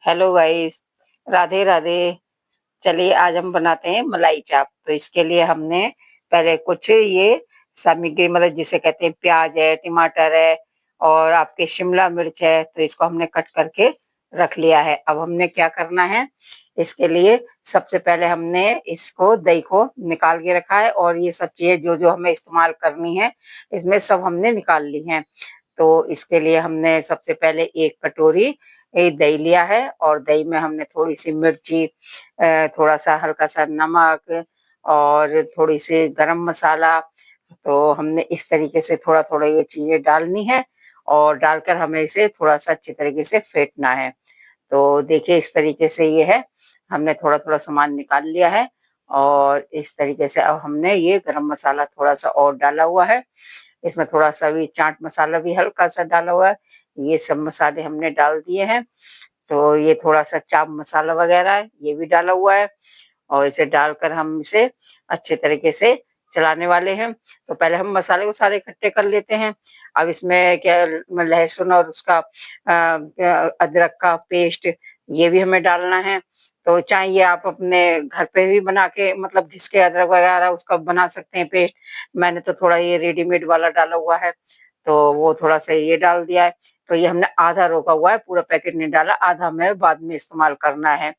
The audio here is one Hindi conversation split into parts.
Hello guys, Radhe Radhe. चलिए आज हम बनाते हैं मलाई चाप। तो इसके लिए हमने पहले कुछ ये सामग्री मतलब जिसे कहते हैं प्याज है, टमाटर है और आपके शिमला मिर्च है, तो इसको हमने कट करके रख लिया है। अब हमने क्या करना है, इसके लिए सबसे पहले हमने इसको दही को निकाल के रखा है और ये सब चीजें जो जो हमें इस्तेमाल करनी है इसमें सब हमने निकाल ली हैं। तो इसके लिए हमने सबसे पहले एक कटोरी दही लिया है और दही में हमने थोड़ी सी मिर्ची, थोड़ा सा हल्का सा नमक और थोड़ी सी गरम मसाला। तो हमने इस तरीके से थोड़ा थोड़ा ये चीजें डालनी है और डालकर हमें इसे थोड़ा सा अच्छी तरीके से फेंटना है। तो देखिए इस तरीके से ये है, हमने थोड़ा थोड़ा सामान निकाल लिया है और इस तरीके से अब हमने ये गरम मसाला थोड़ा सा और डाला हुआ है। इसमें थोड़ा सा भी चाट मसाला भी हल्का सा डाला हुआ है। ये सब मसाले हमने डाल दिए हैं। तो ये थोड़ा सा चाट मसाला वगैरह है ये भी डाला हुआ है और इसे डालकर हम इसे अच्छे तरीके से चलाने वाले हैं। तो पहले हम मसाले को सारे इकट्ठे कर लेते हैं। अब इसमें क्या, लहसुन और उसका अदरक का पेस्ट ये भी हमें डालना है। तो चाहे ये आप अपने घर पे भी बना के मतलब घिस के अदरक वगैरह उसका बना सकते हैं पेस्ट। मैंने तो थोड़ा ये रेडीमेड वाला डाला हुआ है, तो वो थोड़ा सा ये डाल दिया है। तो ये हमने आधा रोका हुआ है, पूरा पैकेट नहीं डाला, आधा हमें बाद में इस्तेमाल करना है।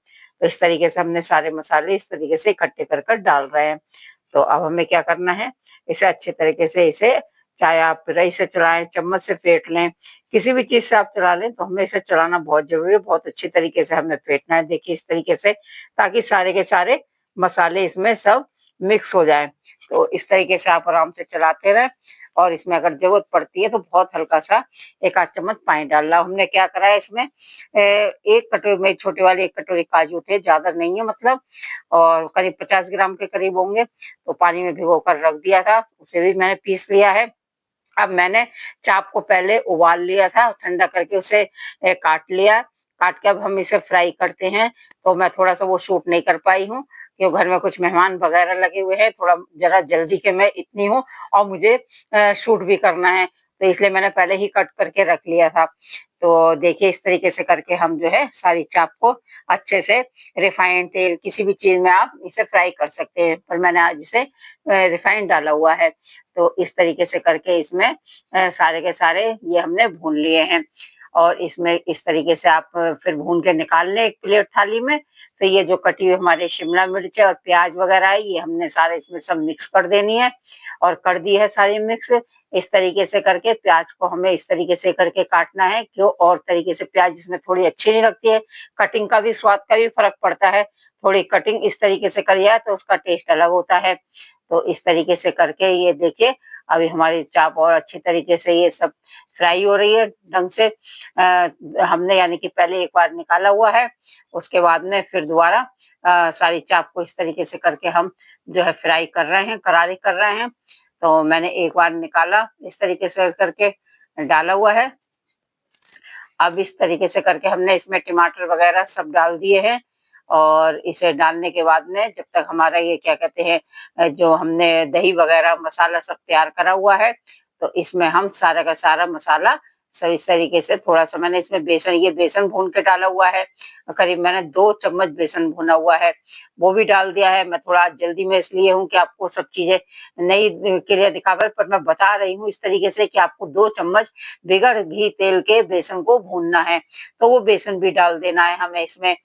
तो इस तरीके से हमने सारे मसाले इस तरीके से इकट्ठे कर कर डाल रहे हैं। तो अब हमें क्या करना है, इसे अच्छे तरीके से इसे, चाहे आप रही से चलाएं, चम्मच से फेंट लें, किसी भी चीज से आप चला लें, तो हमें इसे चलाना बहुत जरूरी है। बहुत अच्छी तरीके से हमें फेंटना है, देखिए इस तरीके से, ताकि सारे के सारे मसाले इसमें सब मिक्स हो जाए। तो इस तरीके से आप आराम से चलाते रहें और इसमें अगर जरूरत पड़ती है तो बहुत हल्का सा एक आध चम्मच पानी डालना। हमने क्या करा है इसमें, एक कटोरी में छोटे वाले एक कटोरी काजू थे, ज्यादा नहीं है मतलब, और करीब 50 ग्राम के करीब होंगे। तो पानी में भिगो कर रख दिया था, उसे भी मैंने पीस लिया है। अब मैंने चाप को पहले उबाल लिया था, ठंडा करके उसे काट लिया। काट के अब हम इसे फ्राई करते हैं। तो मैं थोड़ा सा वो शूट नहीं कर पाई हूँ क्योंकि घर में कुछ मेहमान वगैरह लगे हुए हैं, थोड़ा जरा जल्दी के मैं इतनी हूँ और मुझे शूट भी करना है, तो इसलिए मैंने पहले ही कट करके रख लिया था। तो देखिए इस तरीके से करके हम जो है सारी चाप को अच्छे से, रिफाइंड तेल किसी भी चीज में आप इसे फ्राई कर सकते हैं, पर मैंने आज इसे रिफाइंड डाला हुआ है। तो इस तरीके से करके इसमें सारे के सारे ये हमने भून लिए हैं और इसमें इस तरीके से आप फिर भून के निकाल लें एक प्लेट थाली में। फिर ये जो कटी हुई हमारे शिमला मिर्च है और प्याज वगैरह है ये हमने सारे इसमें सब मिक्स कर देनी है और कर दी है सारी मिक्स। इस तरीके से करके प्याज को हमें इस तरीके से करके काटना है, क्यों और तरीके से प्याज इसमें थोड़ी अच्छी नहीं लगती है, कटिंग का भी स्वाद का भी फर्क पड़ता है। थोड़ी कटिंग इस तरीके से करी जाए तो उसका टेस्ट अलग होता है। तो इस तरीके से करके ये देखिए अभी हमारी चाप और अच्छी तरीके से ये सब फ्राई हो रही है ढंग से। हमने यानी कि पहले एक बार निकाला हुआ है, उसके बाद में फिर दोबारा सारी चाप को इस तरीके से करके हम जो है फ्राई कर रहे हैं, करारी कर रहे हैं। तो मैंने एक बार निकाला इस तरीके से करके डाला हुआ है। अब इस तरीके से करके हमने इसमें टमाटर वगैरह सब डाल दिए हैं और इसे डालने के बाद में जब तक हमारा ये क्या कहते हैं, जो हमने दही वगैरह मसाला सब तैयार करा हुआ है, तो इसमें हम सारा का सारा मसाला सही इस तरीके से, थोड़ा सा मैंने इसमें बेसन, ये बेसन भून के डाला हुआ है, करीब मैंने 2 चम्मच बेसन भुना हुआ है वो भी डाल दिया है। मैं थोड़ा जल्दी में इसलिए हूँ कि आपको सब चीजें नहीं क्लियर दिखा पाए, पर मैं बता रही हूँ इस तरीके से कि आपको 2 चम्मच बिगड़ घी तेल के बेसन को भूनना है, तो वो बेसन भी डाल देना है हमें इसमें।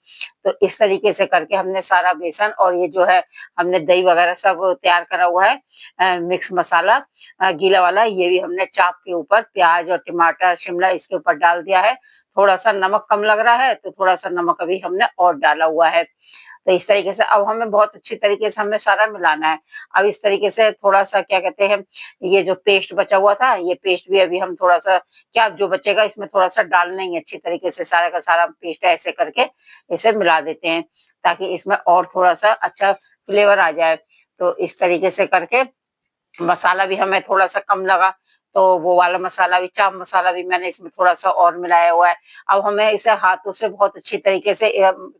तो इस तरीके से करके हमने सारा बेसन और ये जो है हमने दही वगैरह सब तैयार करा हुआ है, मिक्स मसाला गीला वाला, ये भी हमने चाप के ऊपर प्याज और टमाटर शिमला इसके ऊपर डाल दिया है। थोड़ा सा नमक कम लग रहा है तो थोड़ा सा नमक अभी हमने और डाला हुआ है। तो इस तरीके से अब हमें बहुत अच्छी तरीके से हमें सारा मिलाना है। अब इस तरीके से थोड़ा सा क्या कहते हैं, ये जो पेस्ट बचा हुआ था ये पेस्ट भी अभी हम थोड़ा सा, क्या जो बचेगा इसमें थोड़ा सा डालना ही, अच्छी तरीके से सारा का सारा पेस्ट ऐसे करके इसे मिला देते हैं ताकि इसमें और थोड़ा सा अच्छा फ्लेवर आ जाए। तो इस तरीके से करके मसाला भी हमें थोड़ा-सा कम लगा, तो वो वाला मसाला भी, चाप मसाला भी मैंने इसमें थोड़ा-सा और मिलाया हुआ है। अब हमें इसे हाथों से बहुत अच्छी तरीके से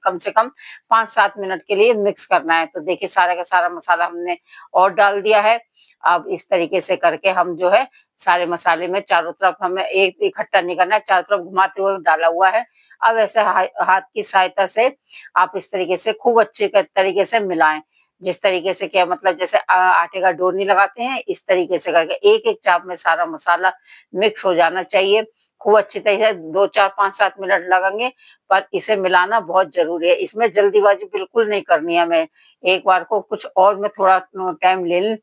कम से कम 5-7 मिनट के लिए मिक्स करना है। तो देखिए सारा का सारा मसाला हमने और डाल दिया है। अब इस तरीके से करके हम जो है सारे मसाले में चारों तरफ हमें एक इकट्ठा नहीं करना है, चारों तरफ घुमाते हुए डाला हुआ है। अब ऐसे हाथ की सहायता से आप इस तरीके से खूब अच्छे तरीके से मिलाएँ। जिस तरीके से क्या मतलब जैसे आटे का डो नहीं लगाते हैं, इस तरीके से करके एक-एक चाप में सारा मसाला मिक्स हो जाना चाहिए। खूब अच्छी तरीके से 2, 4, 5, 7 मिनट लगेंगे, पर इसे मिलाना बहुत ज़रूरी है। इसमें जल्दीबाज़ी बिल्कुल नहीं करनी है हमें। एक बार को कुछ और में थोड़ा टाइम ले लें,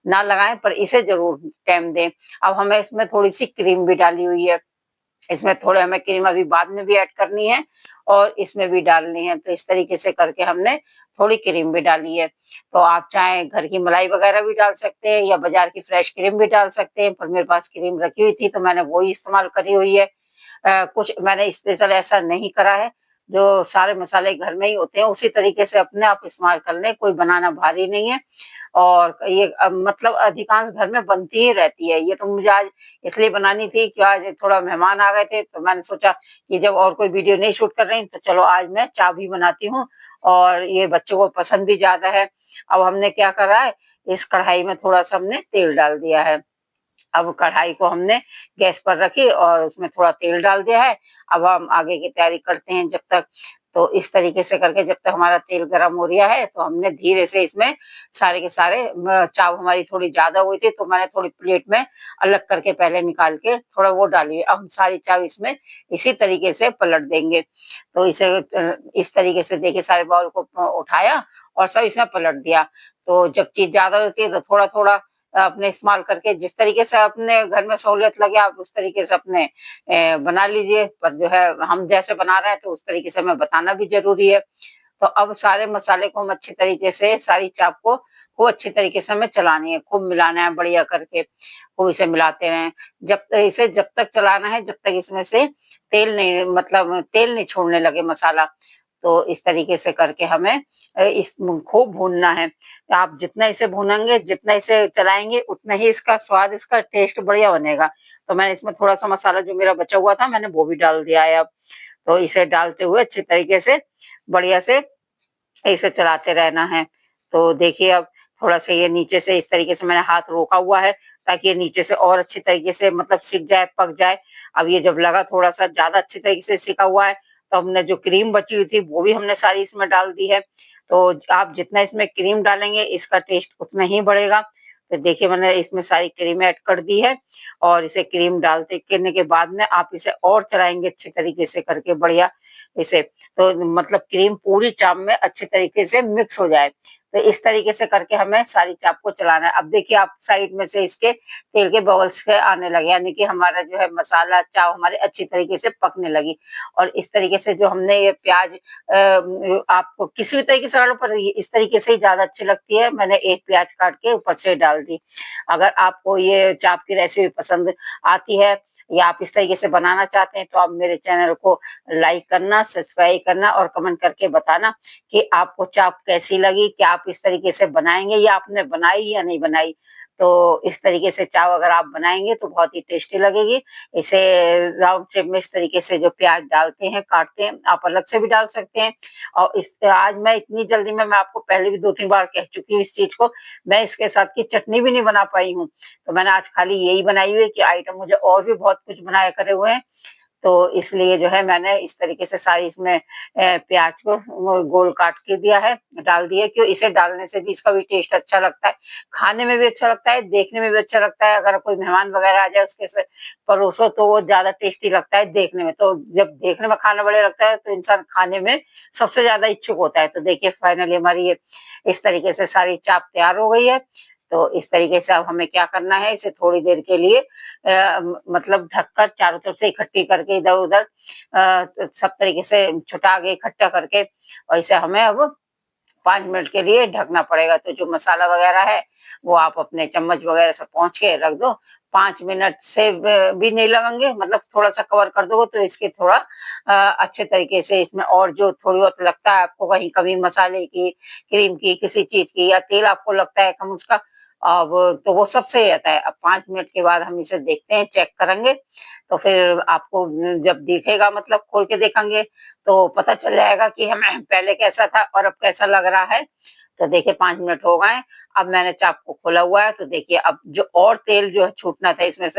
ना लगाएँ पर इसे ज़रूर टाइम दें। अब हमें इसमें थोड़ी-सी क्रीम भी डाली हुई है। इसमें थोड़े हमें क्रीम अभी बाद में भी ऐड करनी है और इसमें भी डालनी है। तो इस तरीके से करके हमने थोड़ी क्रीम भी डाली है। तो आप चाहें घर की मलाई वगैरह भी डाल सकते हैं या बाज़ार की फ्रेश क्रीम भी डाल सकते हैं, पर मेरे पास क्रीम रखी हुई थी तो मैंने वो ही इस्तेमाल करी हुई है। कुछ मैंने स्पेशल ऐसा नहीं करा है, जो सारे मसाले घर में ही होते हैं, उसी तरीके से अपने आप इस्तेमाल कर लें, कोई बनाना भारी नहीं है। और ये मतलब अधिकांश घर में बनती ही रहती है। ये तो मुझे आज इसलिए बनानी थी कि आज थोड़ा मेहमान आ गए थे, तो मैंने सोचा कि जब और कोई वीडियो नहीं शूट कर रही, तो चलो आज मैं चाप ही बनाती हूँ और ये बच्चों को पसंद भी ज़्यादा है। अब हमने क्या करा है, इस कढ़ाई में थोड़ा-सा हमने तेल डाल दिया है। अब कढ़ाई को हमने गैस पर रखी और उसमें थोड़ा तेल डाल दिया है। अब हम आगे की तैयारी करते हैं जब तक। तो इस तरीके से करके जब तक हमारा तेल गरम हो रहा है, तो हमने धीरे से इसमें सारे के सारे चाव हमारी थोड़ी ज़्यादा हुई थी, तो मैंने थोड़ी प्लेट में अलग करके पहले निकाल के थोड़ा वो डाली है। अब हम सारी चाव इसमें इसी तरीके से पलट देंगे। तो इसे इस तरीके से देखिए सारे बाउल को उठाया और सब इसमें पलट दिया। तो जब चीज़ ज़्यादा होती है तो थोड़ा-थोड़ा अपने इस्तेमाल करके जिस तरीके से अपने घर में सहूलियत लगे आप उस तरीके से अपने बना लीजिए। पर जो है हम जैसे बना रहे हैं तो उस तरीके से हमें बताना भी ज़रूरी है। तो अब सारे मसाले को हम अच्छी तरीके से सारी चाप को खूब अच्छी तरीके से हमें चलानी है, खूब मिलाना है बढ़िया करके, खूब इसे मिलाते रहें। जब तक चलाना है जब तक इसमें से तेल नहीं मतलब तेल नहीं छोड़ने लगे मसाला। तो इस तरीके से करके हमें इस खूब भूनना है। आप जितना इसे भूनेंगे, जितना इसे चलाएँगे, उतना ही इसका स्वाद, इसका टेस्ट बढ़िया बनेगा। तो मैंने इसमें थोड़ा-सा मसाला जो मेरा बचा हुआ था, मैंने वो भी डाल दिया है अब। तो इसे डालते हुए अच्छी तरीके से, बढ़िया से इसे चलाते रहना है। तो देखिए अब थोड़ा-सा ये नीचे से इस तरीके से मैंने हाथ रोका हुआ है, ताकि ये नीचे से और अच्छी तरीके से मतलब सिक जाए, पक जाए। अब ये जब लगा थोड़ा-सा ज़्यादा अच्छी तरीके से सिका हुआ है, तो हमने जो क्रीम बची हुई थी, वो भी हमने सारी इसमें डाल दी है। तो आप जितना इसमें क्रीम डालेंगे, इसका टेस्ट उतना ही बढ़ेगा। तो देखिए मैंने इसमें सारी क्रीम ऐड कर दी है और इसे क्रीम डालते करने के बाद में आप इसे और चलाएँगे अच्छे तरीके से करके बढ़िया इसे। तो मतलब क्रीम पूरी चाप में अच्छे तरीके से मिक्स हो जाए। तो इस तरीके से करके हमें सारी चाप को चलाना है। अब देखिए आप साइड में से इसके तेल के बबल्स के आने लगे, यानी कि हमारा जो है मसाला चाप हमारी अच्छी तरीके से पकने लगी। और इस तरीके से जो हमने ये प्याज आपको किसी भी तरीके से डालो पर ये इस तरीके से ही ज़्यादा अच्छी लगती है। मैंने एक प्याज काट के ऊपर से डाल दी। अगर आपको ये चाप की रेसिपी पसंद आती है या आप इस तरीके से बनाना चाहते हैं, तो आप मेरे चैनल को लाइक करना, सब्सक्राइब करना और कमेंट करके बताना कि आपको चाप कैसी लगी? क्या आप इस तरीके से बनाएँगे या आपने बनाई या नहीं बनाई? तो इस तरीके से चाप अगर आप बनाएँगे तो बहुत ही टेस्टी लगेगी। इसे राउंड शेप में इस तरीके से जो प्याज़ डालते हैं, काटते हैं, आप अलग से भी डाल सकते हैं। और इस आज मैं इतनी जल्दी में मैं आपको पहले भी 2-3 बार कह चुकी हूँ इस चीज़ को, मैं इसके साथ की चटनी भी नहीं बना पाई हूँ। तो मैंने आज खाली यही बनाई हुई है कि आइटम मुझे और भी बहुत कुछ बनाया करे हुए हैं। तो इसलिए जो है मैंने इस तरीके से सारी इसमें प्याज को वो गोल काट के दिया है, डाल दिया क्यों इसे डालने से भी इसका भी टेस्ट अच्छा लगता है, खाने में भी अच्छा लगता है, देखने में भी अच्छा लगता है। अगर कोई मेहमान वगैरह आ जाए उसके से परोसो तो वो ज़्यादा टेस्टी लगता है देखने में। तो जब देखने में खाना बढ़िया लगता है तो इंसान खाने में सबसे ज़्यादा इच्छुक होता है। तो देखिए फाइनली हमारी ये इस तरीके से सारी चाप तैयार हो गई है। तो इस तरीके से अब हमें क्या करना है इसे थोड़ी देर के लिए मतलब ढककर चारों तरफ से इकट्ठी करके इधर-उधर सब तरीके से छुटा के इकट्ठा करके और इसे हमें अब 5 मिनट के लिए ढकना पड़ेगा। तो जो मसाला वगैरह है, वो आप अपने चम्मच वगैरह से पोंछ के रख दो। 5 मिनट से भी नहीं लगेंगे मतलब थोड़ा-सा कवर कर दोगे तो इसके थोड़ा अच्छे तरीके से इसमें और जो थोड़ी बहुत लगता है आपको कहीं कमी मसाले की, क्रीम की, किसी चीज़ की या तेल आपको लगता है कम उसका अब तो वो सब सही रहता है। अब 5 मिनट के बाद हम इसे देखते हैं, चेक करेंगे, तो फिर आपको जब दिखेगा मतलब खोल के देखेंगे, तो पता चल जाएगा कि हमें पहले कैसा था और अब कैसा लग रहा है। तो देखिए 5 मिनट हो गए, अब मैंने चाप को खोला हुआ है, तो देखिए अब जो और तेल जो है छूटना था इसमें से